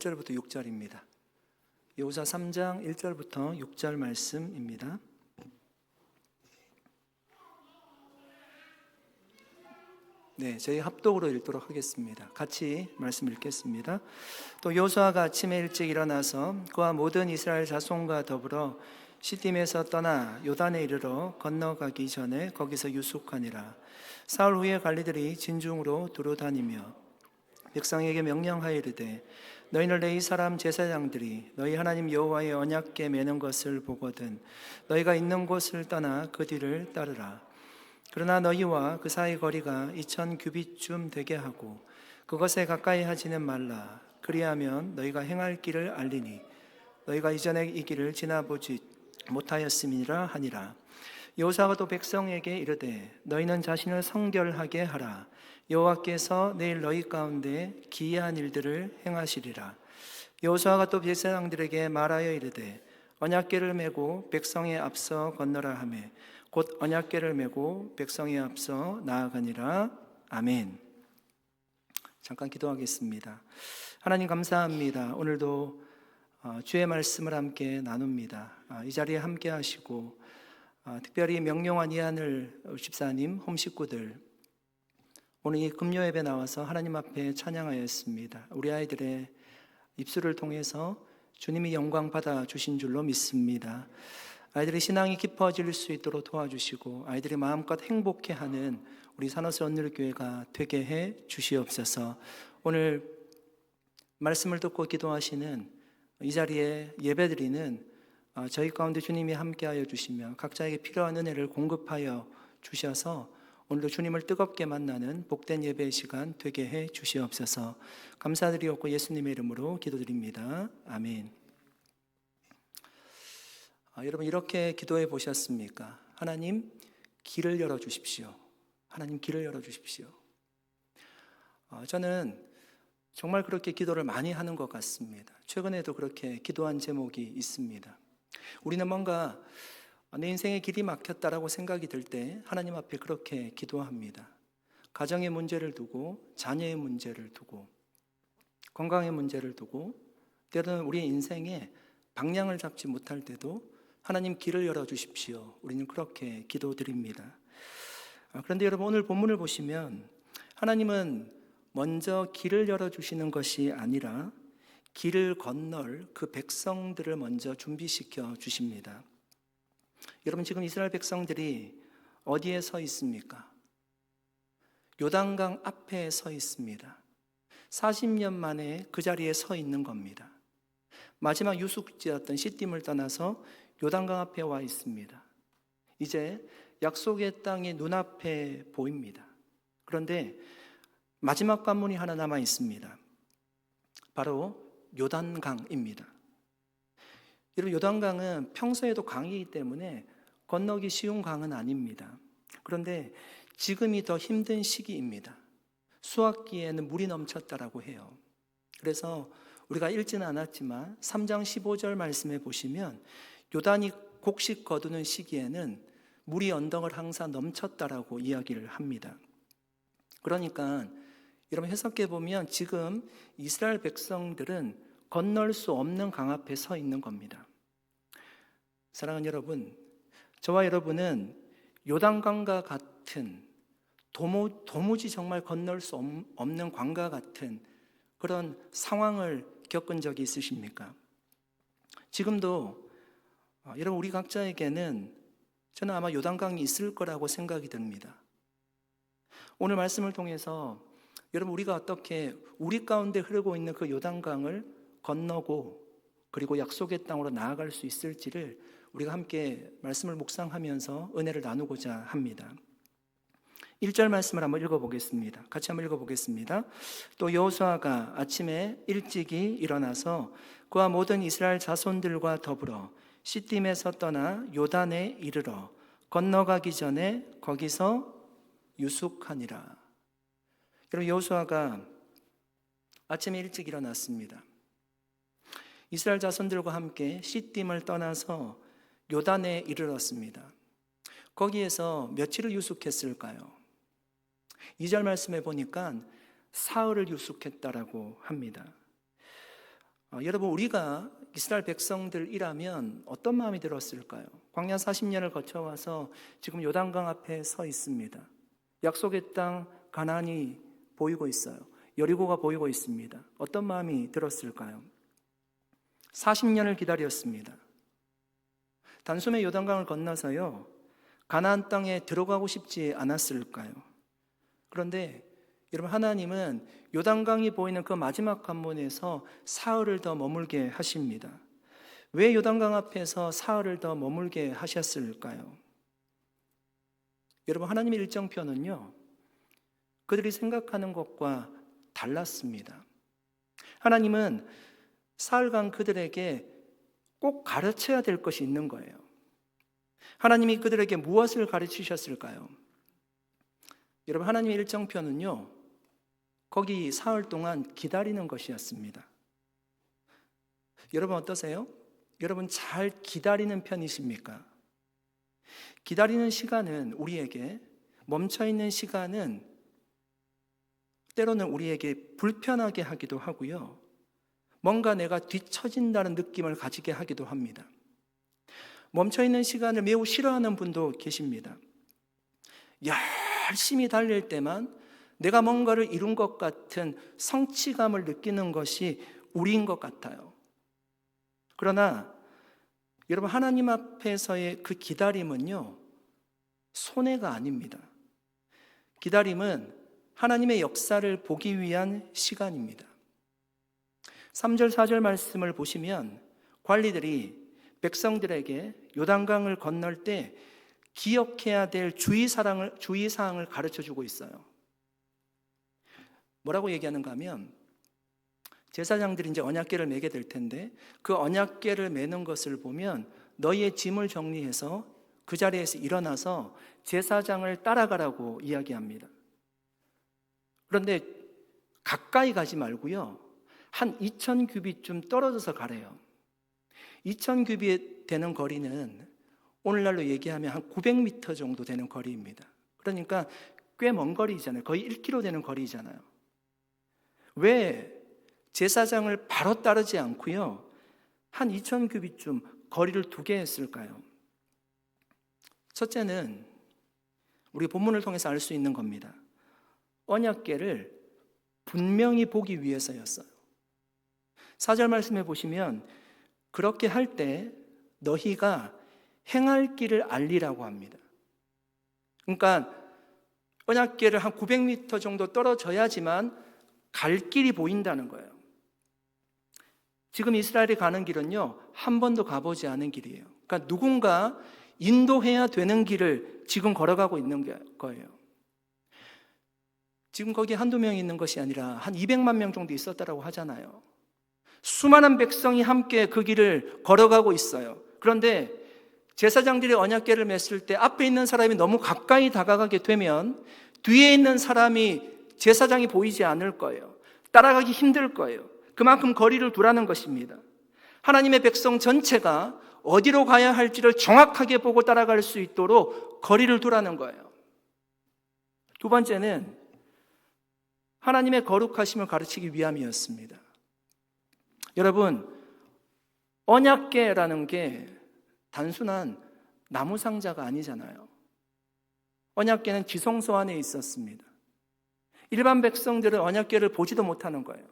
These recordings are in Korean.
1절부터 6절입니다. 여호수아 3장 1절부터 6절 말씀입니다. 네, 저희 합독으로 읽도록 하겠습니다. 같이 말씀 읽겠습니다. 또 여호수아가 아침에 일찍 일어나서 그와 모든 이스라엘 자손과 더불어 시딤에서 떠나 요단에 이르러 건너가기 전에 거기서 유숙하니라. 사흘 후에 관리들이 진중으로 두루 다니며 백성에게 명령하여 이르되 너희는 레위 사람 제사장들이 너희 하나님 여호와의 언약궤 매는 것을 보거든 너희가 있는 곳을 떠나 그 뒤를 따르라. 그러나 너희와 그 사이 거리가 2000 규빗쯤 되게 하고 그것에 가까이 하지는 말라. 그리하면 너희가 행할 길을 알리니 너희가 이전에 이 길을 지나보지 못하였음이라 하니라. 여호수아가 또 백성에게 이르되 너희는 자신을 성결하게 하라. 여호와께서 내일 너희 가운데 기이한 일들을 행하시리라. 여호수아가 또 제사장들에게 말하여 이르되 언약궤를 메고 백성에 앞서 건너라 하매 곧 언약궤를 메고 백성에 앞서 나아가니라. 아멘. 잠깐 기도하겠습니다. 하나님 감사합니다. 오늘도 주의 말씀을 함께 나눕니다. 이 자리에 함께 하시고 특별히 명령한 이하늘 집사님, 홈식구들 오늘 이 금요 예배 나와서 하나님 앞에 찬양하였습니다. 우리 아이들의 입술을 통해서 주님이 영광 받아 주신 줄로 믿습니다. 아이들의 신앙이 깊어질 수 있도록 도와주시고 아이들이 마음껏 행복해하는 우리 산호수 온누리교회가 되게 해 주시옵소서. 오늘 말씀을 듣고 기도하시는 이 자리에 예배드리는 저희 가운데 주님이 함께하여 주시며 각자에게 필요한 은혜를 공급하여 주셔서 오늘도 주님을 뜨겁게 만나는 복된 예배의 시간 되게 해 주시옵소서. 감사드리옵고 예수님의 이름으로 기도드립니다. 아멘. 여러분 이렇게 기도해 보셨습니까? 하나님 길을 열어주십시오. 하나님 길을 열어주십시오. 저는 정말 그렇게 기도를 많이 하는 것 같습니다. 최근에도 그렇게 기도한 제목이 있습니다. 우리는 뭔가 내 인생의 길이 막혔다라고 생각이 들 때 하나님 앞에 그렇게 기도합니다. 가정의 문제를 두고 자녀의 문제를 두고 건강의 문제를 두고 때로는 우리의 인생에 방향을 잡지 못할 때도 하나님 길을 열어주십시오. 우리는 그렇게 기도드립니다. 그런데 여러분 오늘 본문을 보시면 하나님은 먼저 길을 열어주시는 것이 아니라 길을 건널 그 백성들을 먼저 준비시켜 주십니다. 여러분 지금 이스라엘 백성들이 어디에 서 있습니까? 요단강 앞에 서 있습니다. 40년 만에 그 자리에 서 있는 겁니다. 마지막 유숙지였던 시딤을 떠나서 요단강 앞에 와 있습니다. 이제 약속의 땅이 눈앞에 보입니다. 그런데 마지막 관문이 하나 남아 있습니다. 바로 요단강입니다. 여러분 요단강은 평소에도 강이기 때문에 건너기 쉬운 강은 아닙니다. 그런데 지금이 더 힘든 시기입니다. 수확기에는 물이 넘쳤다라고 해요. 그래서 우리가 읽지는 않았지만 3장 15절 말씀에 보시면 요단이 곡식 거두는 시기에는 물이 언덕을 항상 넘쳤다라고 이야기를 합니다. 그러니까 여러분 해석해 보면 지금 이스라엘 백성들은 건널 수 없는 강 앞에 서 있는 겁니다. 사랑하는 여러분, 저와 여러분은 요단강과 같은 도무지 정말 건널 수 없는 강과 같은 그런 상황을 겪은 적이 있으십니까? 지금도 여러분 우리 각자에게는 저는 아마 요단강이 있을 거라고 생각이 듭니다. 오늘 말씀을 통해서 여러분 우리가 어떻게 우리 가운데 흐르고 있는 그 요단강을 건너고 그리고 약속의 땅으로 나아갈 수 있을지를 우리가 함께 말씀을 묵상하면서 은혜를 나누고자 합니다. 1절 말씀을 한번 읽어보겠습니다. 같이 한번 읽어보겠습니다. 또 여호수아가 아침에 일찍이 일어나서 그와 모든 이스라엘 자손들과 더불어 시딤에서 떠나 요단에 이르러 건너가기 전에 거기서 유숙하니라. 여러분 여호수아가 아침에 일찍 일어났습니다. 이스라엘 자손들과 함께 시딤을 떠나서 요단에 이르렀습니다. 거기에서 며칠을 유숙했을까요? 2절 말씀에 보니까 사흘을 유숙했다라고 합니다. 여러분, 우리가 이스라엘 백성들이라면 어떤 마음이 들었을까요? 광야 40년을 거쳐와서 지금 요단강 앞에 서 있습니다. 약속의 땅 가나안이 보이고 있어요. 여리고가 보이고 있습니다. 어떤 마음이 들었을까요? 40년을 기다렸습니다. 단숨에 요단강을 건너서요, 가나안 땅에 들어가고 싶지 않았을까요? 그런데 여러분, 하나님은 요단강이 보이는 그 마지막 관문에서 사흘을 더 머물게 하십니다. 왜 요단강 앞에서 사흘을 더 머물게 하셨을까요? 여러분, 하나님의 일정표는요, 그들이 생각하는 것과 달랐습니다. 하나님은 사흘간 그들에게 꼭 가르쳐야 될 것이 있는 거예요. 하나님이 그들에게 무엇을 가르치셨을까요? 여러분, 하나님의 일정표는요, 거기 사흘 동안 기다리는 것이었습니다. 여러분 어떠세요? 여러분 잘 기다리는 편이십니까? 기다리는 시간은 우리에게, 멈춰있는 시간은 때로는 우리에게 불편하게 하기도 하고요, 뭔가 내가 뒤처진다는 느낌을 가지게 하기도 합니다. 멈춰있는 시간을 매우 싫어하는 분도 계십니다. 열심히 달릴 때만 내가 뭔가를 이룬 것 같은 성취감을 느끼는 것이 우리인 것 같아요. 그러나 여러분, 하나님 앞에서의 그 기다림은요, 손해가 아닙니다. 기다림은 하나님의 역사를 보기 위한 시간입니다. 3절 4절 말씀을 보시면 관리들이 백성들에게 요단강을 건널 때 기억해야 될 주의사항을 가르쳐주고 있어요. 뭐라고 얘기하는가 하면, 제사장들이 이제 언약궤를 매게 될 텐데 그 언약궤를 매는 것을 보면 너희의 짐을 정리해서 그 자리에서 일어나서 제사장을 따라가라고 이야기합니다. 그런데 가까이 가지 말고요, 한 2000규빗쯤 떨어져서 가래요. 2000규빗 되는 거리는 오늘날로 얘기하면 한 900m 정도 되는 거리입니다. 그러니까 꽤 먼 거리잖아요. 거의 1km 되는 거리잖아요. 왜 제사장을 바로 따르지 않고요, 한 2000규빗쯤 거리를 두게 했을까요? 첫째는 우리 본문을 통해서 알 수 있는 겁니다. 언약궤를 분명히 보기 위해서였어요. 4절 말씀해 보시면 그렇게 할 때 너희가 행할 길을 알리라고 합니다. 그러니까 언약궤를 한 900m 정도 떨어져야지만 갈 길이 보인다는 거예요. 지금 이스라엘이 가는 길은요, 한 번도 가보지 않은 길이에요. 그러니까 누군가 인도해야 되는 길을 지금 걸어가고 있는 거예요. 지금 거기 한두 명이 있는 것이 아니라 한 200만 명 정도 있었다고 하잖아요. 수많은 백성이 함께 그 길을 걸어가고 있어요. 그런데 제사장들이 언약궤를 맸을 때 앞에 있는 사람이 너무 가까이 다가가게 되면 뒤에 있는 사람이, 제사장이 보이지 않을 거예요. 따라가기 힘들 거예요. 그만큼 거리를 두라는 것입니다. 하나님의 백성 전체가 어디로 가야 할지를 정확하게 보고 따라갈 수 있도록 거리를 두라는 거예요. 두 번째는 하나님의 거룩하심을 가르치기 위함이었습니다. 여러분, 언약궤라는 게 단순한 나무 상자가 아니잖아요. 언약궤는 지성소 안에 있었습니다. 일반 백성들은 언약궤를 보지도 못하는 거예요.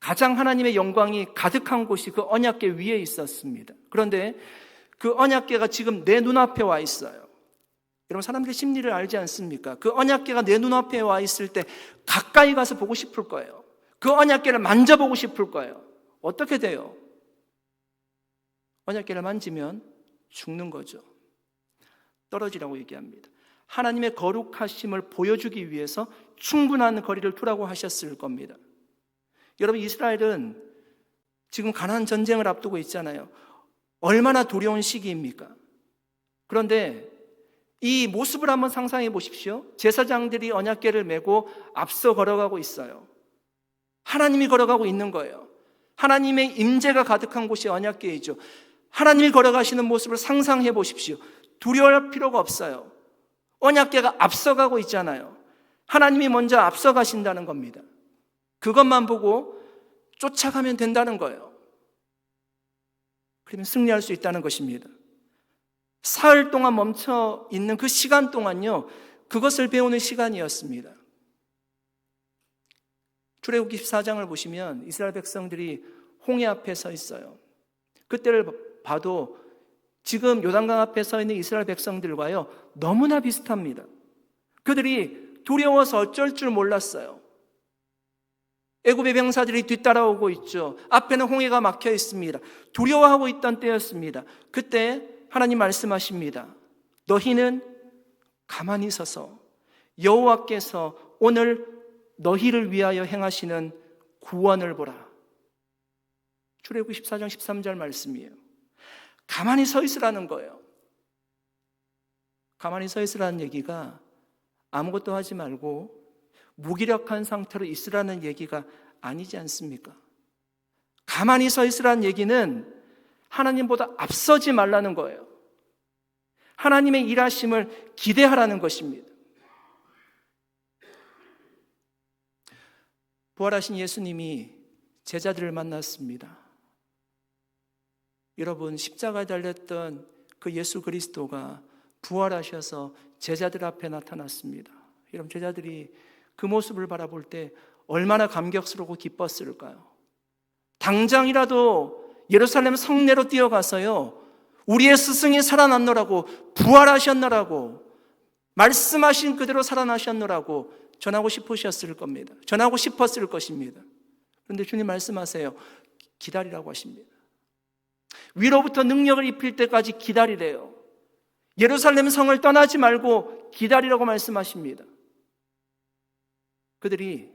가장 하나님의 영광이 가득한 곳이 그 언약궤 위에 있었습니다. 그런데 그 언약궤가 지금 내 눈앞에 와 있어요. 여러분, 사람들의 심리를 알지 않습니까? 그 언약궤가 내 눈앞에 와 있을 때 가까이 가서 보고 싶을 거예요. 그 언약궤를 만져보고 싶을 거예요. 어떻게 돼요? 언약궤를 만지면 죽는 거죠. 떨어지라고 얘기합니다. 하나님의 거룩하심을 보여주기 위해서 충분한 거리를 두라고 하셨을 겁니다. 여러분, 이스라엘은 지금 가나안 전쟁을 앞두고 있잖아요. 얼마나 두려운 시기입니까? 그런데 이 모습을 한번 상상해 보십시오. 제사장들이 언약궤를 메고 앞서 걸어가고 있어요. 하나님이 걸어가고 있는 거예요. 하나님의 임재가 가득한 곳이 언약궤이죠. 하나님이 걸어가시는 모습을 상상해 보십시오. 두려워할 필요가 없어요. 언약궤가 앞서가고 있잖아요. 하나님이 먼저 앞서가신다는 겁니다. 그것만 보고 쫓아가면 된다는 거예요. 그러면 승리할 수 있다는 것입니다. 사흘 동안 멈춰 있는 그 시간 동안요, 그것을 배우는 시간이었습니다. 출애굽기 14장을 보시면 이스라엘 백성들이 홍해 앞에 서 있어요. 그때를 봐도 지금 요단강 앞에 서 있는 이스라엘 백성들과요, 너무나 비슷합니다. 그들이 두려워서 어쩔 줄 몰랐어요. 애굽의 병사들이 뒤따라오고 있죠. 앞에는 홍해가 막혀 있습니다. 두려워하고 있던 때였습니다. 그때 하나님 말씀하십니다. 너희는 가만히 서서 여호와께서 오늘 너희를 위하여 행하시는 구원을 보라. 출애굽기 14장 13절 말씀이에요. 가만히 서 있으라는 거예요. 가만히 서 있으라는 얘기가 아무것도 하지 말고 무기력한 상태로 있으라는 얘기가 아니지 않습니까? 가만히 서 있으라는 얘기는 하나님보다 앞서지 말라는 거예요. 하나님의 일하심을 기대하라는 것입니다. 부활하신 예수님이 제자들을 만났습니다. 여러분, 십자가에 달렸던 그 예수 그리스도가 부활하셔서 제자들 앞에 나타났습니다. 여러분, 제자들이 그 모습을 바라볼 때 얼마나 감격스럽고 기뻤을까요? 당장이라도 예루살렘 성내로 뛰어가서요, 우리의 스승이 살아났노라고, 부활하셨노라고, 말씀하신 그대로 살아나셨노라고 전하고 싶으셨을 겁니다. 전하고 싶었을 것입니다. 그런데 주님 말씀하세요. 기다리라고 하십니다. 위로부터 능력을 입힐 때까지 기다리래요. 예루살렘 성을 떠나지 말고 기다리라고 말씀하십니다. 그들이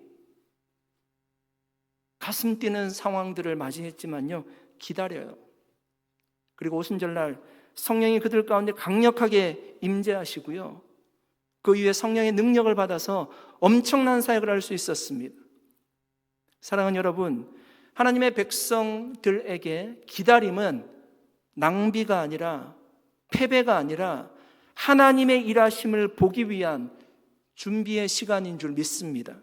가슴 뛰는 상황들을 맞이했지만요, 기다려요. 그리고 오순절날 성령이 그들 가운데 강력하게 임재하시고요, 그 이후에 성령의 능력을 받아서 엄청난 사역을 할 수 있었습니다. 사랑하는 여러분, 하나님의 백성들에게 기다림은 낭비가 아니라, 패배가 아니라 하나님의 일하심을 보기 위한 준비의 시간인 줄 믿습니다.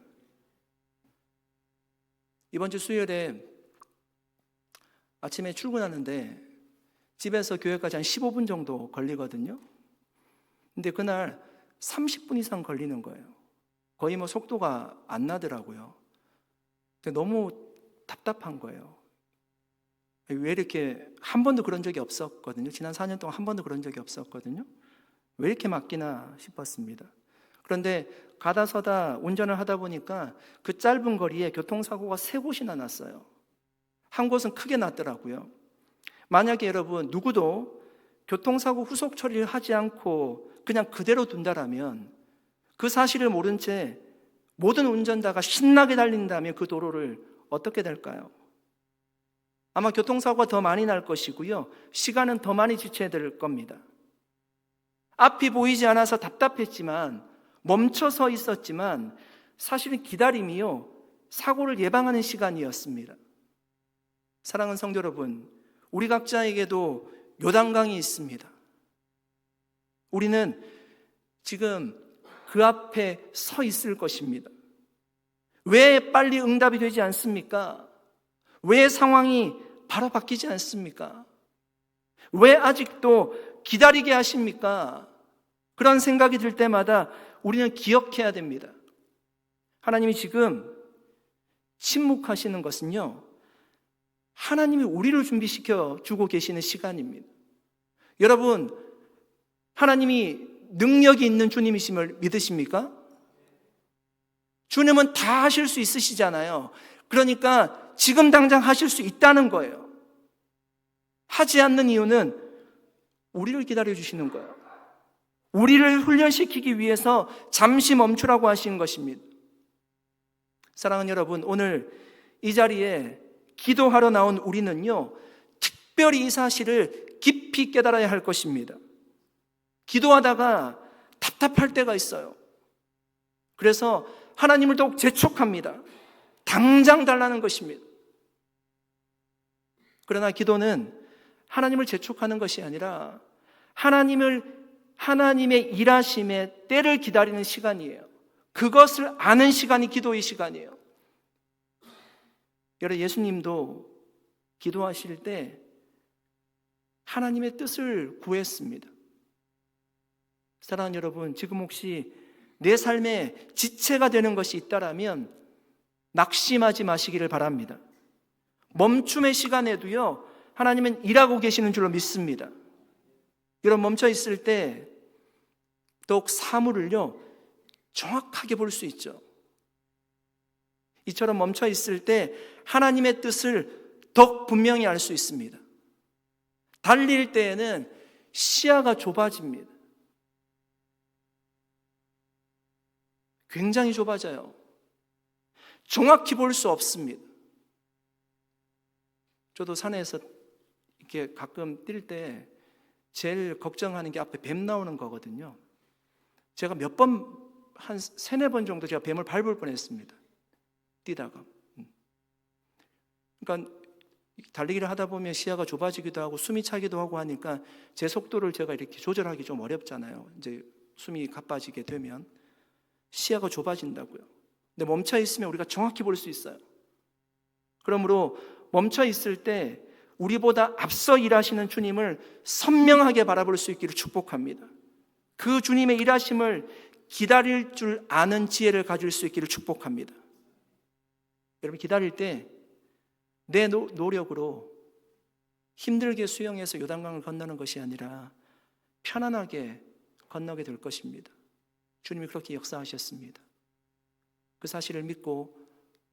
이번 주 수요일에 아침에 출근하는데 집에서 교회까지 한 15분 정도 걸리거든요. 근데 그날 30분 이상 걸리는 거예요. 거의 속도가 안 나더라고요. 너무 답답한 거예요. 왜 이렇게, 한 번도 그런 적이 없었거든요. 지난 4년 동안 한 번도 그런 적이 없었거든요. 왜 이렇게 막히나 싶었습니다. 그런데 가다 서다 운전을 하다 보니까 그 짧은 거리에 교통사고가 3곳이나 났어요. 한 곳은 크게 났더라고요. 만약에 여러분, 누구도 교통사고 후속 처리를 하지 않고 그냥 그대로 둔다라면, 그 사실을 모른 채 모든 운전자가 신나게 달린다면 그 도로를 어떻게 될까요? 아마 교통사고가 더 많이 날 것이고요, 시간은 더 많이 지체해야 될 겁니다. 앞이 보이지 않아서 답답했지만, 멈춰서 있었지만, 사실은 기다림이요, 사고를 예방하는 시간이었습니다. 사랑하는 성도 여러분, 우리 각자에게도 요단강이 있습니다. 우리는 지금 그 앞에 서 있을 것입니다. 왜 빨리 응답이 되지 않습니까? 왜 상황이 바로 바뀌지 않습니까? 왜 아직도 기다리게 하십니까? 그런 생각이 들 때마다 우리는 기억해야 됩니다. 하나님이 지금 침묵하시는 것은요, 하나님이 우리를 준비시켜 주고 계시는 시간입니다. 여러분, 하나님이 능력이 있는 주님이심을 믿으십니까? 주님은 다 하실 수 있으시잖아요. 그러니까 지금 당장 하실 수 있다는 거예요. 하지 않는 이유는 우리를 기다려 주시는 거예요. 우리를 훈련시키기 위해서 잠시 멈추라고 하신 것입니다. 사랑하는 여러분, 오늘 이 자리에 기도하러 나온 우리는요, 특별히 이 사실을 깊이 깨달아야 할 것입니다. 기도하다가 답답할 때가 있어요. 그래서 하나님을 더욱 재촉합니다. 당장 달라는 것입니다. 그러나 기도는 하나님을 재촉하는 것이 아니라 하나님의 일하심의 때를 기다리는 시간이에요. 그것을 아는 시간이 기도의 시간이에요. 여러분, 예수님도 기도하실 때 하나님의 뜻을 구했습니다. 사랑하는 여러분, 지금 혹시 내 삶에 지체가 되는 것이 있다라면 낙심하지 마시기를 바랍니다. 멈춤의 시간에도요, 하나님은 일하고 계시는 줄로 믿습니다. 여러분, 멈춰 있을 때 더욱 사물을요, 정확하게 볼 수 있죠. 이처럼 멈춰 있을 때 하나님의 뜻을 더욱 분명히 알 수 있습니다. 달릴 때에는 시야가 좁아집니다. 굉장히 좁아져요. 정확히 볼 수 없습니다. 저도 산에서 이렇게 가끔 뛸 때 제일 걱정하는 게 앞에 뱀 나오는 거거든요. 제가 한 3-4번 정도 제가 뱀을 밟을 뻔했습니다. 뛰다가. 그러니까 달리기를 하다 보면 시야가 좁아지기도 하고 숨이 차기도 하고 하니까 제 속도를 제가 이렇게 조절하기 좀 어렵잖아요. 이제 숨이 가빠지게 되면 시야가 좁아진다고요. 근데 멈춰 있으면 우리가 정확히 볼 수 있어요. 그러므로 멈춰 있을 때 우리보다 앞서 일하시는 주님을 선명하게 바라볼 수 있기를 축복합니다. 그 주님의 일하심을 기다릴 줄 아는 지혜를 가질 수 있기를 축복합니다. 여러분, 기다릴 때 내 노력으로 힘들게 수영해서 요단강을 건너는 것이 아니라 편안하게 건너게 될 것입니다. 주님이 그렇게 역사하셨습니다. 그 사실을 믿고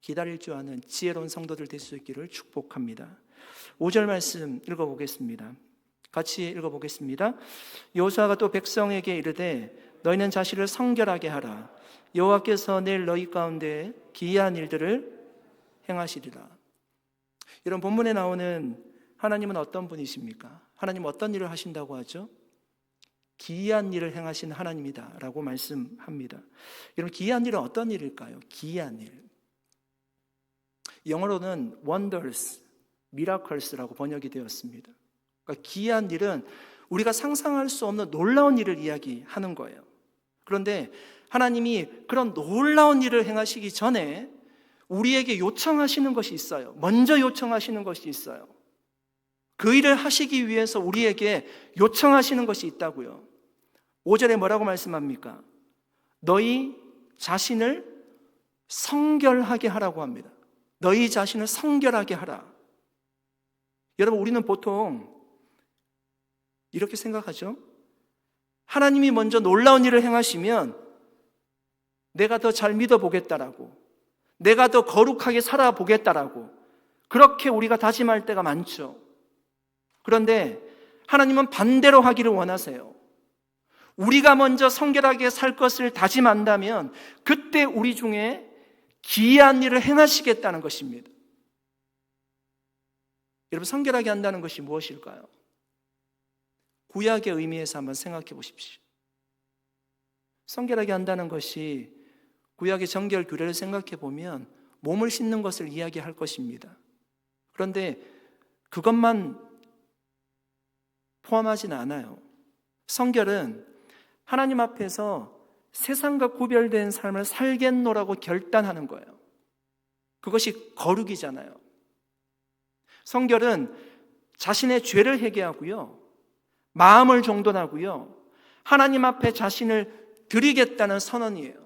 기다릴 줄 아는 지혜로운 성도들 될 수 있기를 축복합니다. 5절 말씀 읽어보겠습니다. 같이 읽어보겠습니다. 여호수아가 또 백성에게 이르되 너희는 자신을 성결하게 하라. 여호와께서 내일 너희 가운데 기이한 일들을 행하시리라. 이런 본문에 나오는 하나님은 어떤 분이십니까? 하나님은 어떤 일을 하신다고 하죠? 기이한 일을 행하신 하나님이다 라고 말씀합니다. 여러분, 기이한 일은 어떤 일일까요? 기이한 일, 영어로는 wonders, miracles라고 번역이 되었습니다. 그러니까 기이한 일은 우리가 상상할 수 없는 놀라운 일을 이야기하는 거예요. 그런데 하나님이 그런 놀라운 일을 행하시기 전에 우리에게 요청하시는 것이 있어요. 먼저 요청하시는 것이 있어요. 그 일을 하시기 위해서 우리에게 요청하시는 것이 있다고요. 5절에 뭐라고 말씀합니까? 너희 자신을 성결하게 하라고 합니다. 너희 자신을 성결하게 하라. 여러분, 우리는 보통 이렇게 생각하죠. 하나님이 먼저 놀라운 일을 행하시면 내가 더 잘 믿어보겠다라고, 내가 더 거룩하게 살아보겠다라고 그렇게 우리가 다짐할 때가 많죠. 그런데 하나님은 반대로 하기를 원하세요. 우리가 먼저 성결하게 살 것을 다짐한다면 그때 우리 중에 기이한 일을 행하시겠다는 것입니다. 여러분, 성결하게 한다는 것이 무엇일까요? 구약의 의미에서 한번 생각해 보십시오. 성결하게 한다는 것이 구약의 정결 규례를 생각해 보면 몸을 씻는 것을 이야기할 것입니다. 그런데 그것만 포함하지는 않아요. 성결은 하나님 앞에서 세상과 구별된 삶을 살겠노라고 결단하는 거예요. 그것이 거룩이잖아요. 성결은 자신의 죄를 회개하고요, 마음을 정돈하고요, 하나님 앞에 자신을 드리겠다는 선언이에요.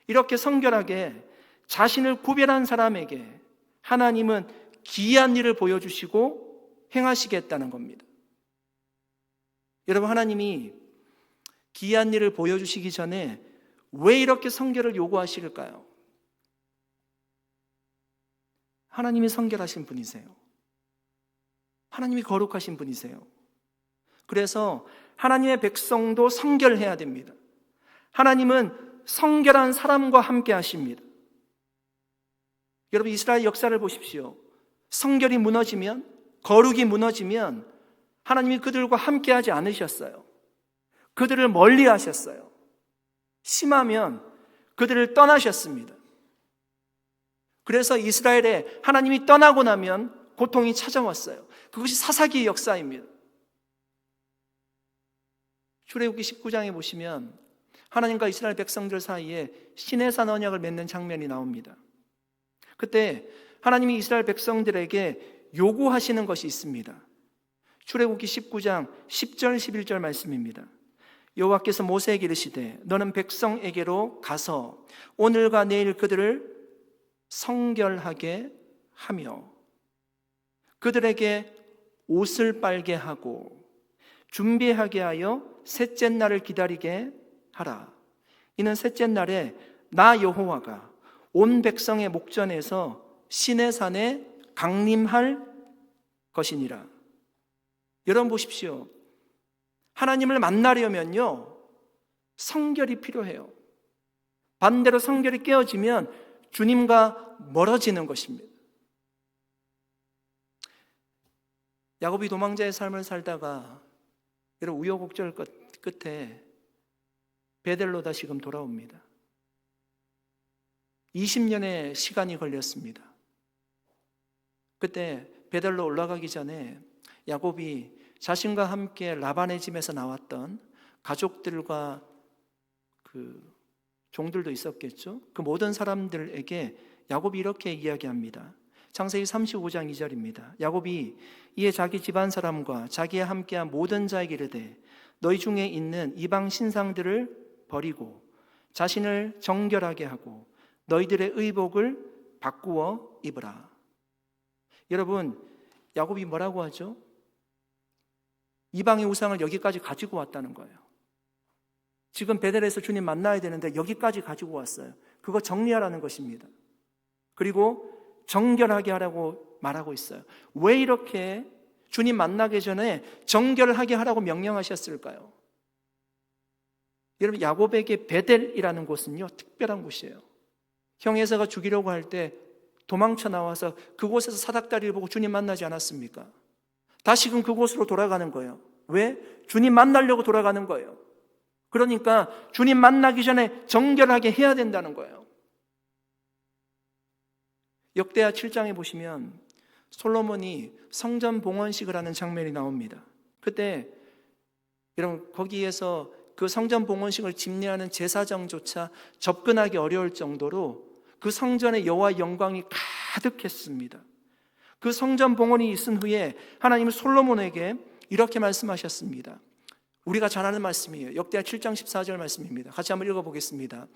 이렇게 성결하게 자신을 구별한 사람에게 하나님은 기이한 일을 보여주시고 행하시겠다는 겁니다. 여러분, 하나님이 기이한 일을 보여주시기 전에 왜 이렇게 성결을 요구하실까요? 하나님이 성결하신 분이세요. 하나님이 거룩하신 분이세요. 그래서 하나님의 백성도 성결해야 됩니다. 하나님은 성결한 사람과 함께 하십니다. 여러분, 이스라엘 역사를 보십시오. 성결이 무너지면, 거룩이 무너지면 하나님이 그들과 함께 하지 않으셨어요. 그들을 멀리 하셨어요. 심하면 그들을 떠나셨습니다. 그래서 이스라엘에 하나님이 떠나고 나면 고통이 찾아왔어요. 그것이 사사기의 역사입니다. 출애굽기 19장에 보시면 하나님과 이스라엘 백성들 사이에 시내산 언약을 맺는 장면이 나옵니다. 그때 하나님이 이스라엘 백성들에게 요구하시는 것이 있습니다. 출애굽기 19장 10절 11절 말씀입니다. 여호와께서 모세에게 이르시되 너는 백성에게로 가서 오늘과 내일 그들을 성결하게 하며 그들에게 옷을 빨게 하고 준비하게 하여 셋째 날을 기다리게 하라. 이는 셋째 날에 나 여호와가 온 백성의 목전에서 시내산에 강림할 것이니라. 여러분 보십시오. 하나님을 만나려면요, 성결이 필요해요. 반대로 성결이 깨어지면 주님과 멀어지는 것입니다. 야곱이 도망자의 삶을 살다가 이런 우여곡절 끝에 베델로 다시금 돌아옵니다. 20년의 시간이 걸렸습니다. 그때 베델로 올라가기 전에 야곱이 자신과 함께 라반의 집에서 나왔던 가족들과 그 종들도 있었겠죠. 그 모든 사람들에게 야곱이 이렇게 이야기합니다. 창세기 35장 2절입니다. 야곱이 이에 자기 집안 사람과 자기와 함께한 모든 자에게 이르되 너희 중에 있는 이방 신상들을 버리고 자신을 정결하게 하고 너희들의 의복을 바꾸어 입으라. 여러분, 야곱이 뭐라고 하죠? 이방의 우상을 여기까지 가지고 왔다는 거예요. 지금 베델에서 주님 만나야 되는데 여기까지 가지고 왔어요. 그거 정리하라는 것입니다. 그리고 정결하게 하라고 말하고 있어요. 왜 이렇게 주님 만나기 전에 정결하게 하라고 명령하셨을까요? 여러분, 야곱에게 베델이라는 곳은요, 특별한 곳이에요. 형 에서가 죽이려고 할 때 도망쳐 나와서 그곳에서 사닥다리를 보고 주님 만나지 않았습니까? 다시금 그곳으로 돌아가는 거예요. 왜? 주님 만나려고 돌아가는 거예요. 그러니까 주님 만나기 전에 정결하게 해야 된다는 거예요. 역대하 7장에 보시면 솔로몬이 성전 봉헌식을 하는 장면이 나옵니다. 그때 여러분, 거기에서 그 성전 봉헌식을 집례하는 제사장조차 접근하기 어려울 정도로 그 성전의 여호와 영광이 가득했습니다. 그 성전 봉헌이 있은 후에 하나님은 솔로몬에게 이렇게 말씀하셨습니다. 우리가 잘 아는 말씀이에요. 역대하 7장 14절 말씀입니다. 같이 한번 읽어보겠습니다.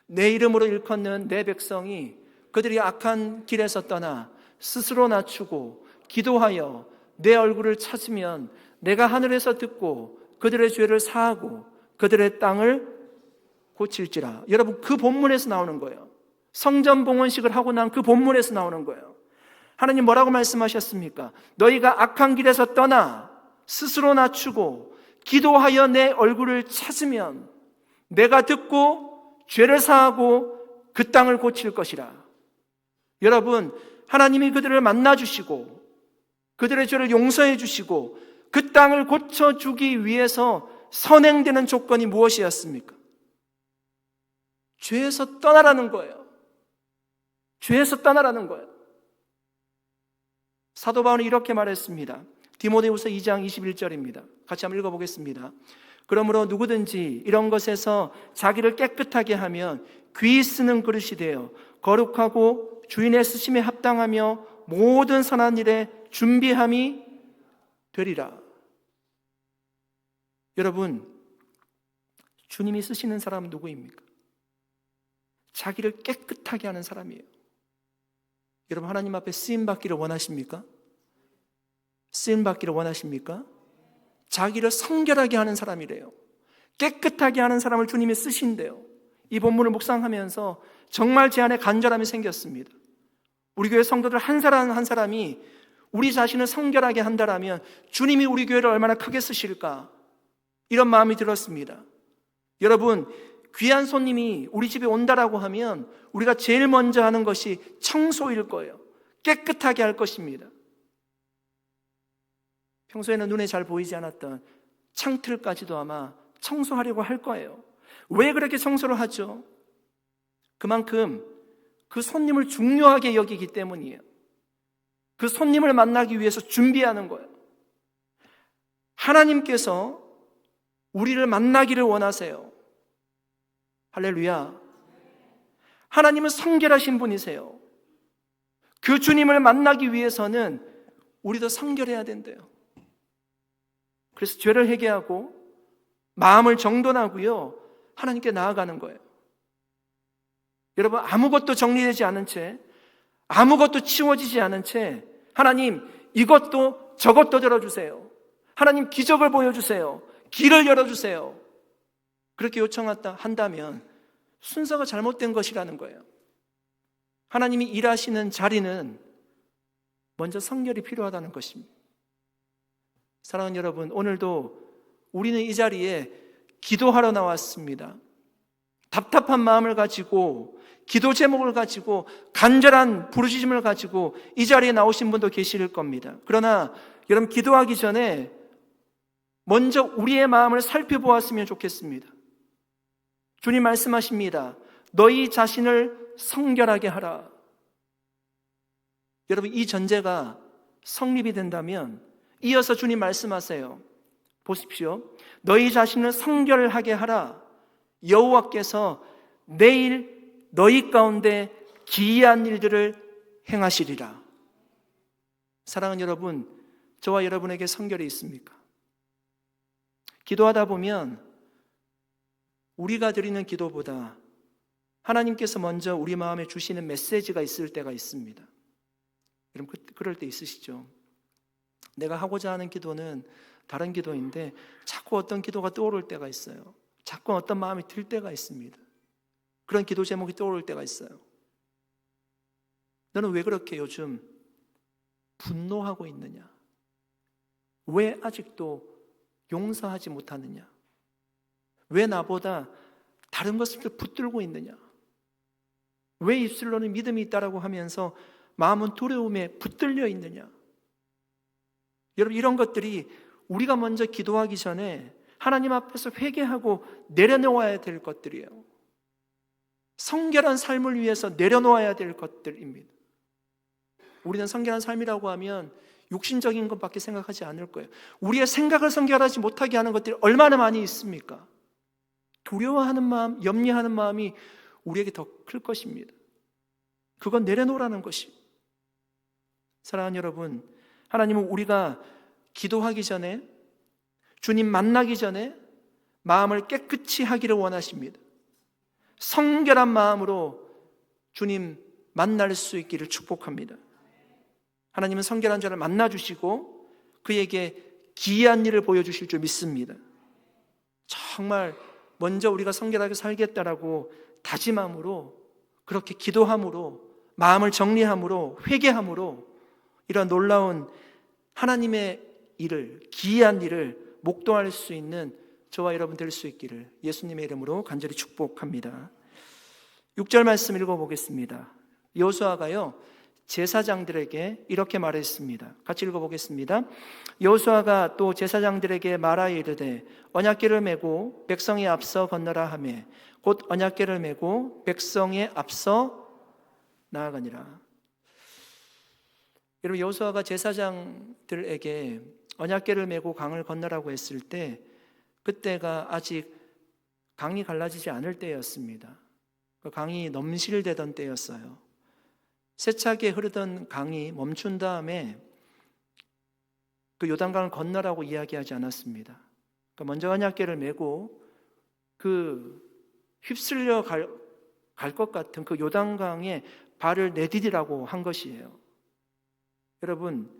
내 이름으로 일컫는 내 백성이 그들이 악한 길에서 떠나 스스로 낮추고 기도하여 내 얼굴을 찾으면 내가 하늘에서 듣고 그들의 죄를 사하고 그들의 땅을 고칠지라. 여러분, 그 본문에서 나오는 거예요. 성전 봉헌식을 하고 난 그 본문에서 나오는 거예요. 하나님 뭐라고 말씀하셨습니까? 너희가 악한 길에서 떠나 스스로 낮추고 기도하여 내 얼굴을 찾으면 내가 듣고 죄를 사하고 그 땅을 고칠 것이라. 여러분, 하나님이 그들을 만나주시고 그들의 죄를 용서해 주시고 그 땅을 고쳐주기 위해서 선행되는 조건이 무엇이었습니까? 죄에서 떠나라는 거예요. 죄에서 떠나라는 거예요. 사도 바울은 이렇게 말했습니다. 디모데후서 2장 21절입니다. 같이 한번 읽어보겠습니다. 그러므로 누구든지 이런 것에서 자기를 깨끗하게 하면 귀 쓰는 그릇이 되어 거룩하고 주인의 쓰심에 합당하며 모든 선한 일에 준비함이 되리라. 여러분, 주님이 쓰시는 사람은 누구입니까? 자기를 깨끗하게 하는 사람이에요. 여러분, 하나님 앞에 쓰임받기를 원하십니까? 쓰임받기를 원하십니까? 자기를 성결하게 하는 사람이래요. 깨끗하게 하는 사람을 주님이 쓰신대요. 이 본문을 묵상하면서 정말 제 안에 간절함이 생겼습니다. 우리 교회 성도들 한 사람 한 사람이 우리 자신을 성결하게 한다라면 주님이 우리 교회를 얼마나 크게 쓰실까? 이런 마음이 들었습니다. 여러분, 귀한 손님이 우리 집에 온다라고 하면 우리가 제일 먼저 하는 것이 청소일 거예요. 깨끗하게 할 것입니다. 평소에는 눈에 잘 보이지 않았던 창틀까지도 아마 청소하려고 할 거예요. 왜 그렇게 청소를 하죠? 그만큼 그 손님을 중요하게 여기기 때문이에요. 그 손님을 만나기 위해서 준비하는 거예요. 하나님께서 우리를 만나기를 원하세요. 할렐루야. 하나님은 성결하신 분이세요. 그 주님을 만나기 위해서는 우리도 성결해야 된대요. 그래서 죄를 회개하고 마음을 정돈하고요, 하나님께 나아가는 거예요. 여러분, 아무것도 정리되지 않은 채, 아무것도 치워지지 않은 채 하나님 이것도 저것도 들어주세요, 하나님 기적을 보여주세요, 길을 열어주세요, 그렇게 요청한다면 순서가 잘못된 것이라는 거예요. 하나님이 일하시는 자리는 먼저 성결이 필요하다는 것입니다. 사랑하는 여러분, 오늘도 우리는 이 자리에 기도하러 나왔습니다. 답답한 마음을 가지고, 기도 제목을 가지고, 간절한 부르짖음을 가지고 이 자리에 나오신 분도 계실 겁니다. 그러나 여러분, 기도하기 전에 먼저 우리의 마음을 살펴보았으면 좋겠습니다. 주님 말씀하십니다. 너희 자신을 성결하게 하라. 여러분, 이 전제가 성립이 된다면 이어서 주님 말씀하세요. 보십시오. 너희 자신을 성결하게 하라. 여호와께서 내일 너희 가운데 기이한 일들을 행하시리라. 사랑하는 여러분, 저와 여러분에게 성결이 있습니까? 기도하다 보면 우리가 드리는 기도보다 하나님께서 먼저 우리 마음에 주시는 메시지가 있을 때가 있습니다. 여러분, 그럴 때 있으시죠? 내가 하고자 하는 기도는 다른 기도인데 자꾸 어떤 기도가 떠오를 때가 있어요. 자꾸 어떤 마음이 들 때가 있습니다. 그런 기도 제목이 떠오를 때가 있어요. 너는 왜 그렇게 요즘 분노하고 있느냐? 왜 아직도 용서하지 못하느냐? 왜 나보다 다른 것을 붙들고 있느냐? 왜 입술로는 믿음이 있다라고 하면서 마음은 두려움에 붙들려 있느냐? 여러분, 이런 것들이 우리가 먼저 기도하기 전에 하나님 앞에서 회개하고 내려놓아야 될 것들이에요. 성결한 삶을 위해서 내려놓아야 될 것들입니다. 우리는 성결한 삶이라고 하면 육신적인 것밖에 생각하지 않을 거예요. 우리의 생각을 성결하지 못하게 하는 것들이 얼마나 많이 있습니까? 두려워하는 마음, 염려하는 마음이 우리에게 더 클 것입니다. 그건 내려놓으라는 것이. 사랑하는 여러분, 하나님은 우리가 기도하기 전에, 주님 만나기 전에 마음을 깨끗이 하기를 원하십니다. 성결한 마음으로 주님 만날 수 있기를 축복합니다. 하나님은 성결한 자를 만나주시고 그에게 기이한 일을 보여주실 줄 믿습니다. 정말 먼저 우리가 성결하게 살겠다라고 다짐함으로, 그렇게 기도함으로, 마음을 정리함으로, 회개함으로 이런 놀라운 하나님의 일을, 기이한 일을 목도할 수 있는 저와 여러분 될 수 있기를 예수님의 이름으로 간절히 축복합니다. 6절 말씀 읽어보겠습니다. 여호수아가요, 제사장들에게 이렇게 말했습니다. 같이 읽어보겠습니다. 여호수아가 또 제사장들에게 말하여 이르되 언약궤를 메고 백성에 앞서 건너라 하매 곧 언약궤를 메고 백성에 앞서 나아가니라. 여러분, 여호수아가 제사장들에게 언약궤를 메고 강을 건너라고 했을 때 그때가 아직 강이 갈라지지 않을 때였습니다. 그 강이 넘실대던 때였어요. 세차게 흐르던 강이 멈춘 다음에 그 요단강을 건너라고 이야기하지 않았습니다. 그러니까 먼저 언약궤를 메고 그 휩쓸려 갈 것 같은 그 요단강에 발을 내디디라고 한 것이에요. 여러분,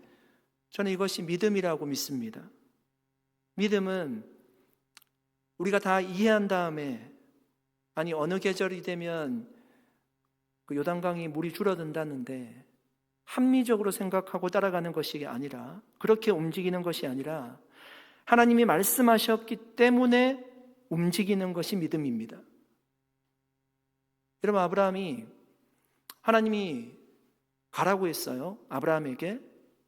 저는 이것이 믿음이라고 믿습니다. 믿음은 우리가 다 이해한 다음에, 아니 어느 계절이 되면 그 요단강이 물이 줄어든다는데 합리적으로 생각하고 따라가는 것이 아니라, 그렇게 움직이는 것이 아니라 하나님이 말씀하셨기 때문에 움직이는 것이 믿음입니다. 여러분, 아브라함이, 하나님이 가라고 했어요. 아브라함에게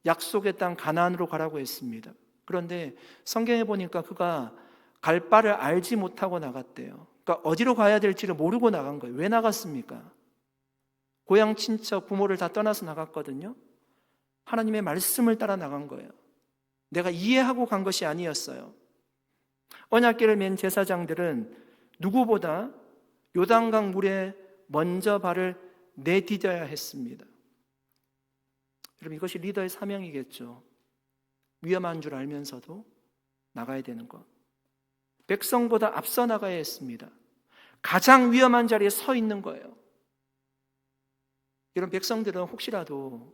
약속의 땅 가나안으로 가라고 했습니다. 그런데 성경에 보니까 그가 갈 바를 알지 못하고 나갔대요. 그러니까 어디로 가야 될지를 모르고 나간 거예요. 왜 나갔습니까? 고향 친척 부모를 다 떠나서 나갔거든요. 하나님의 말씀을 따라 나간 거예요. 내가 이해하고 간 것이 아니었어요. 언약궤를 맨 제사장들은 누구보다 요단강 물에 먼저 발을 내디뎌야 했습니다. 여러분, 이것이 리더의 사명이겠죠. 위험한 줄 알면서도 나가야 되는 것. 백성보다 앞서 나가야 했습니다. 가장 위험한 자리에 서 있는 거예요. 이런 백성들은 혹시라도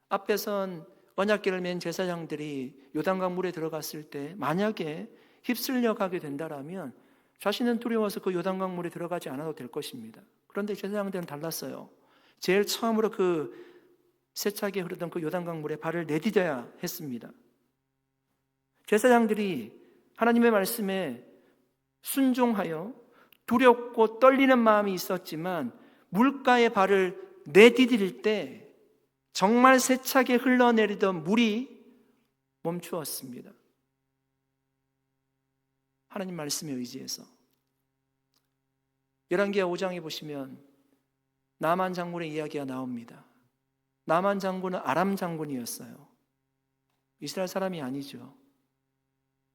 앞에선 언약궤를 맨 제사장들이 요단강 물에 들어갔을 때 만약에 휩쓸려 가게 된다라면 자신은 두려워서 그 요단강 물에 들어가지 않아도 될 것입니다. 그런데 제사장들은 달랐어요. 제일 처음으로 그 세차게 흐르던 그 요단강 물에 발을 내디뎌야 했습니다. 제사장들이 하나님의 말씀에 순종하여 두렵고 떨리는 마음이 있었지만 물가에 발을 내디딜 때 정말 세차게 흘러내리던 물이 멈추었습니다. 하나님 말씀에 의지해서. 열왕기하 5장에 보시면 나만 장군의 이야기가 나옵니다. 나만 장군은 아람 장군이었어요. 이스라엘 사람이 아니죠.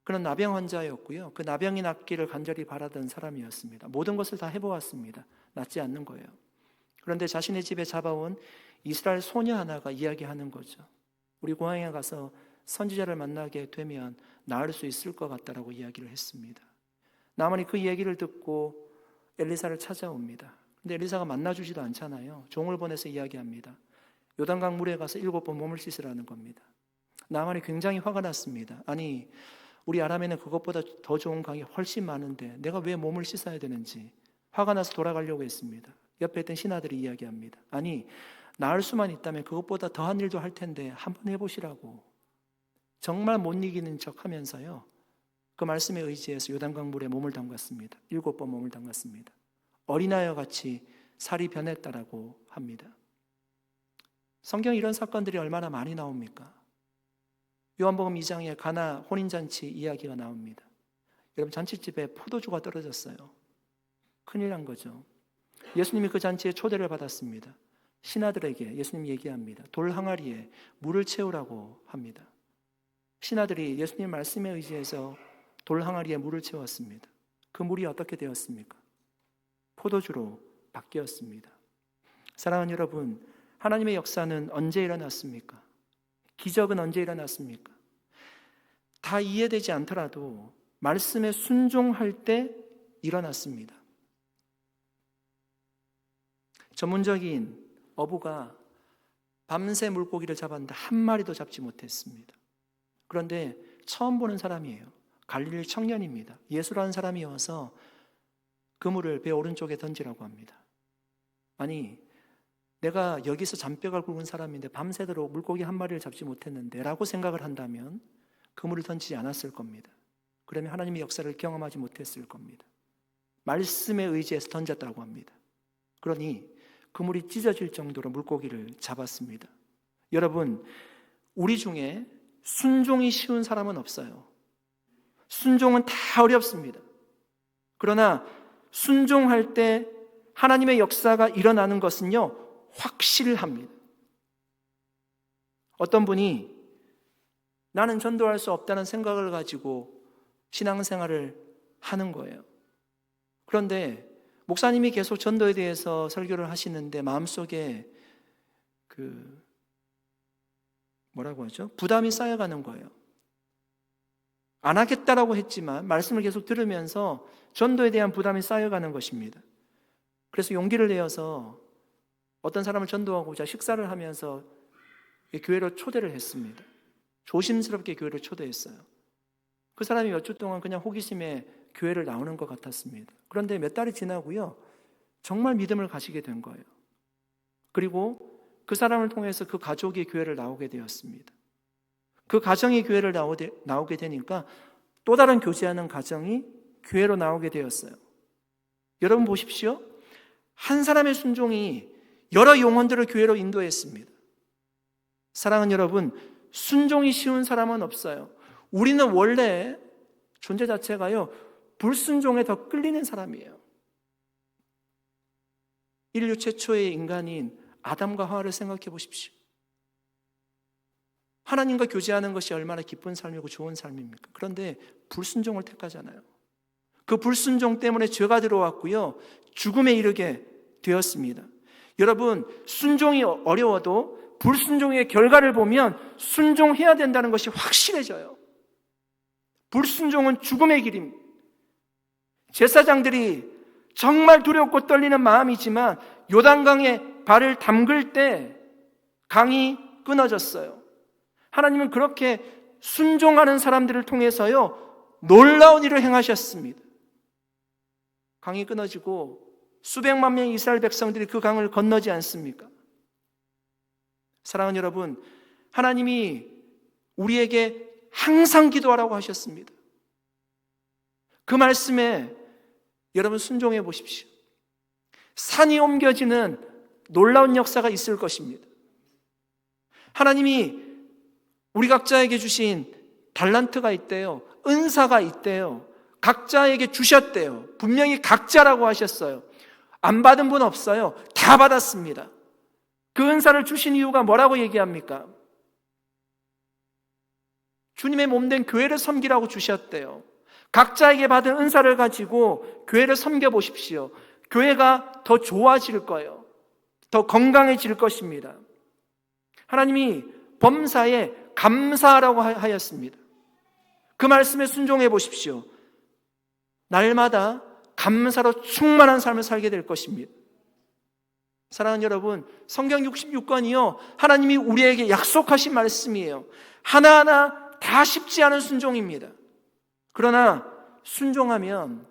그는 나병 환자였고요. 그 나병이 낫기를 간절히 바라던 사람이었습니다. 모든 것을 다 해보았습니다. 낫지 않는 거예요. 그런데 자신의 집에 잡아온 이스라엘 소녀 하나가 이야기하는 거죠. 우리 고향에 가서 선지자를 만나게 되면 나을 수 있을 것 같다라고 이야기를 했습니다. 나만이 그 얘기를 듣고 엘리사를 찾아옵니다. 근데 엘리사가 만나주지도 않잖아요. 종을 보내서 이야기합니다. 요단강 물에 가서 7번 몸을 씻으라는 겁니다. 나만이 굉장히 화가 났습니다. 아니, 우리 아람에는 그것보다 더 좋은 강이 훨씬 많은데 내가 왜 몸을 씻어야 되는지 화가 나서 돌아가려고 했습니다. 옆에 있던 신하들이 이야기합니다. 아니, 나을 수만 있다면 그것보다 더한 일도 할 텐데 한번 해보시라고. 정말 못 이기는 척 하면서요, 그 말씀에 의지해서 요단강 물에 몸을 담갔습니다. 7번 몸을 담갔습니다. 어린아이와 같이 살이 변했다라고 합니다. 성경에 이런 사건들이 얼마나 많이 나옵니까? 요한복음 2장에 가나 혼인잔치 이야기가 나옵니다. 여러분, 잔치집에 포도주가 떨어졌어요. 큰일 난 거죠. 예수님이 그 잔치에 초대를 받았습니다. 신하들에게 예수님이 얘기합니다. 돌 항아리에 물을 채우라고 합니다. 신하들이 예수님 말씀에 의지해서 돌 항아리에 물을 채웠습니다. 그 물이 어떻게 되었습니까? 포도주로 바뀌었습니다. 사랑하는 여러분, 하나님의 역사는 언제 일어났습니까? 기적은 언제 일어났습니까? 다 이해되지 않더라도 말씀에 순종할 때 일어났습니다. 전문적인 어부가 밤새 물고기를 잡았는데 한 마리도 잡지 못했습니다. 그런데 처음 보는 사람이에요. 갈릴리 청년입니다. 예수라는 사람이 와서 그물을 배 오른쪽에 던지라고 합니다. 아니, 내가 여기서 잔뼈가 굵은 사람인데 밤새도록 물고기 한 마리를 잡지 못했는데 라고 생각을 한다면 그물을 던지지 않았을 겁니다. 그러면 하나님의 역사를 경험하지 못했을 겁니다. 말씀에 의지해서 던졌다고 합니다. 그러니 그물이 찢어질 정도로 물고기를 잡았습니다. 여러분, 우리 중에 순종이 쉬운 사람은 없어요. 순종은 다 어렵습니다. 그러나 순종할 때 하나님의 역사가 일어나는 것은요, 확실합니다. 어떤 분이 나는 전도할 수 없다는 생각을 가지고 신앙생활을 하는 거예요. 그런데 목사님이 계속 전도에 대해서 설교를 하시는데 마음속에 뭐라고 하죠? 부담이 쌓여가는 거예요. 안 하겠다라고 했지만 말씀을 계속 들으면서 전도에 대한 부담이 쌓여가는 것입니다. 그래서 용기를 내어서 어떤 사람을 전도하고자 식사를 하면서 교회로 초대를 했습니다. 조심스럽게 교회를 초대했어요. 그 사람이 몇 주 동안 그냥 호기심에 교회를 나오는 것 같았습니다. 그런데 몇 달이 지나고요, 정말 믿음을 가지게 된 거예요. 그리고 그 사람을 통해서 그 가족이 교회를 나오게 되었습니다. 그 가정이 교회를 나오게 되니까 또 다른 교제하는 가정이 교회로 나오게 되었어요. 여러분 보십시오. 한 사람의 순종이 여러 영혼들을 교회로 인도했습니다. 사랑하는 여러분, 순종이 쉬운 사람은 없어요. 우리는 원래 존재 자체가요, 불순종에 더 끌리는 사람이에요. 인류 최초의 인간인 아담과 하와를 생각해 보십시오. 하나님과 교제하는 것이 얼마나 기쁜 삶이고 좋은 삶입니까? 그런데 불순종을 택하잖아요. 그 불순종 때문에 죄가 들어왔고요, 죽음에 이르게 되었습니다. 여러분, 순종이 어려워도 불순종의 결과를 보면 순종해야 된다는 것이 확실해져요. 불순종은 죽음의 길입니다. 제사장들이 정말 두렵고 떨리는 마음이지만 요단강에 발을 담글 때 강이 끊어졌어요. 하나님은 그렇게 순종하는 사람들을 통해서요, 놀라운 일을 행하셨습니다. 강이 끊어지고 수백만 명의 이스라엘 백성들이 그 강을 건너지 않습니까? 사랑하는 여러분, 하나님이 우리에게 항상 기도하라고 하셨습니다. 그 말씀에 여러분 순종해 보십시오. 산이 옮겨지는 놀라운 역사가 있을 것입니다. 하나님이 우리 각자에게 주신 달란트가 있대요. 은사가 있대요. 각자에게 주셨대요. 분명히 각자라고 하셨어요. 안 받은 분 없어요. 다 받았습니다. 그 은사를 주신 이유가 뭐라고 얘기합니까? 주님의 몸된 교회를 섬기라고 주셨대요. 각자에게 받은 은사를 가지고 교회를 섬겨보십시오. 교회가 더 좋아질 거예요. 더 건강해질 것입니다. 하나님이 범사에 감사하라고 하였습니다. 그 말씀에 순종해 보십시오. 날마다 감사로 충만한 삶을 살게 될 것입니다. 사랑하는 여러분, 성경 66권이요, 하나님이 우리에게 약속하신 말씀이에요. 하나하나 다 쉽지 않은 순종입니다. 그러나 순종하면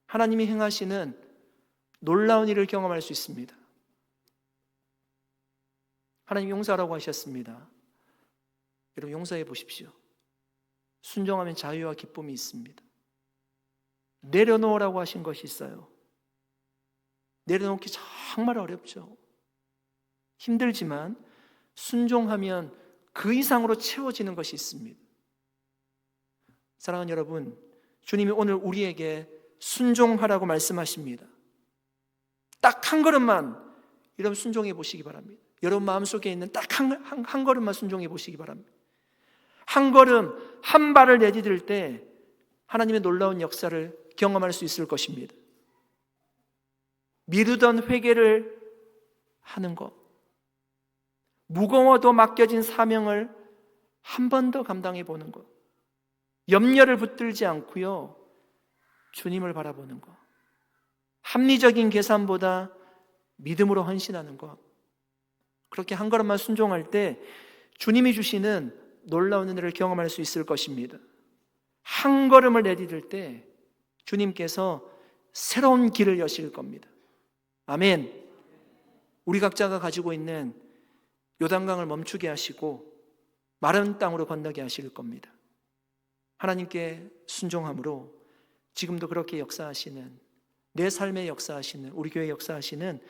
하나님이 행하시는 놀라운 일을 경험할 수 있습니다. 하나님 용서하라고 하셨습니다. 여러분 용서해 보십시오. 순종하면 자유와 기쁨이 있습니다. 내려놓으라고 하신 것이 있어요. 내려놓기 정말 어렵죠. 힘들지만 순종하면 그 이상으로 채워지는 것이 있습니다. 사랑하는 여러분, 주님이 오늘 우리에게 순종하라고 말씀하십니다. 딱 한 걸음만 여러분 순종해 보시기 바랍니다. 여러분 마음속에 있는 딱 한 걸음만 순종해 보시기 바랍니다. 한 걸음, 한 발을 내디딜 때 하나님의 놀라운 역사를 경험할 수 있을 것입니다. 미루던 회개를 하는 것, 무거워도 맡겨진 사명을 한 번 더 감당해 보는 것, 염려를 붙들지 않고요, 주님을 바라보는 것, 합리적인 계산보다 믿음으로 헌신하는 것, 그렇게 한 걸음만 순종할 때 주님이 주시는 놀라운 은혜를 경험할 수 있을 것입니다. 한 걸음을 내디딜 때 주님께서 새로운 길을 여실 겁니다. 아멘. 우리 각자가 가지고 있는 요단강을 멈추게 하시고 마른 땅으로 건너게 하실 겁니다. 하나님께 순종함으로 지금도 그렇게 역사하시는, 내 삶에 역사하시는, 우리 교회 역사하시는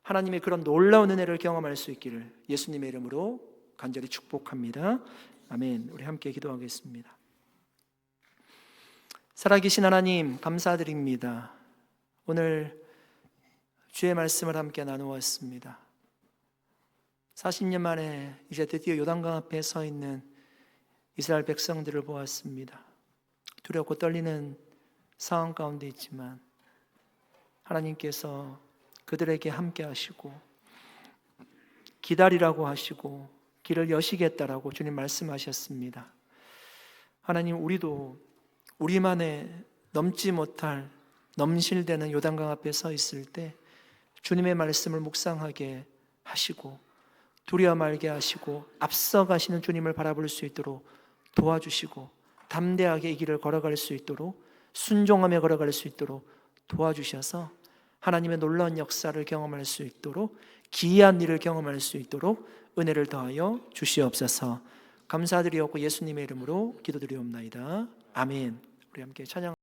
하나님의 그런 놀라운 은혜를 경험할 수 있기를 예수님의 이름으로 간절히 축복합니다. 아멘. 우리 함께 기도하겠습니다. 살아계신 하나님 감사드립니다. 오늘 주의 말씀을 함께 나누었습니다. 40년 만에 이제 드디어 요단강 앞에 서 있는 이스라엘 백성들을 보았습니다. 두렵고 떨리는 상황 가운데 있지만 하나님께서 그들에게 함께 하시고 기다리라고 하시고 길을 여시겠다라고 주님 말씀하셨습니다. 하나님, 우리도 우리만의 넘지 못할 넘실대는 요단강 앞에 서 있을 때 주님의 말씀을 묵상하게 하시고 두려워 말게 하시고 앞서가시는 주님을 바라볼 수 있도록 도와주시고 담대하게 이 길을 걸어갈 수 있도록 순종하며 걸어갈 수 있도록 도와주셔서 하나님의 놀라운 역사를 경험할 수 있도록 기이한 일을 경험할 수 있도록 은혜를 더하여 주시옵소서. 감사드리옵고 예수님의 이름으로 기도드리옵나이다. 아멘. 우리 함께 찬양